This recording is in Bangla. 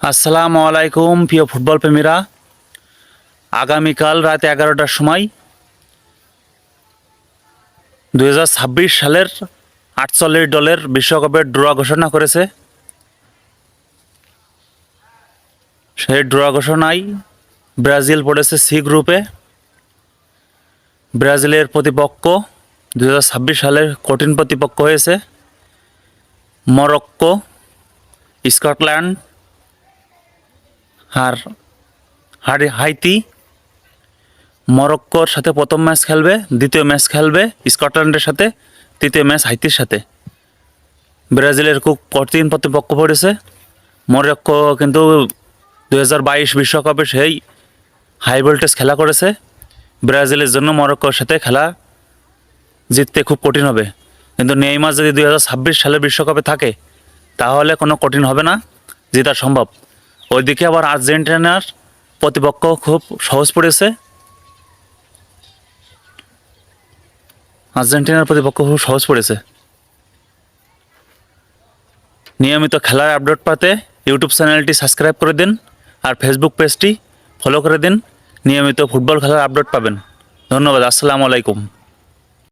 আসসালামু আলাইকুম প্রিয় ফুটবল প্রেমীরা। আগামীকাল রাত 11টার সময় 2026 সালের 48 দলের বিশ্বকাপের ড্র ঘোষণা করেছে। সেই ড্র ঘোষণায় ব্রাজিল পড়েছে সি গ্রুপে। ব্রাজিলের প্রতিপক্ষ 2026 সালের কঠিন প্রতিপক্ষ হয়েছে মরক্কো, স্কটল্যান্ড আর হাইতি। মরক্কোর সাথে প্রথম ম্যাচ খেলবে, দ্বিতীয় ম্যাচ খেলবে স্কটল্যান্ডের সাথে, তৃতীয় ম্যাচ হাইতির সাথে। ব্রাজিলের খুব কঠিন প্রতিপক্ষ পড়েছে। মরক্কো কিন্তু 2022 বিশ্বকাপে সেই হাই ভোল্টেজ খেলা করেছে। ব্রাজিলের জন্য মরক্কোর সাথে খেলা জিততে খুব কঠিন হবে, কিন্তু নেইমার যদি 2026 সালের বিশ্বকাপে থাকে তাহলে কোনো কঠিন হবে না, জেতা সম্ভব। ওইদিকে আবার আর্জেন্টিনার প্রতিপক্ষ খুব সহজ পড়েছে। নিয়মিত খেলার আপডেট পাতে ইউটিউব চ্যানেলটি সাবস্ক্রাইব করে দিন আর ফেসবুক পেজটি ফলো করে দিন। নিয়মিত ফুটবল খেলার আপডেট পাবেন। ধন্যবাদ। আসসালামু আলাইকুম।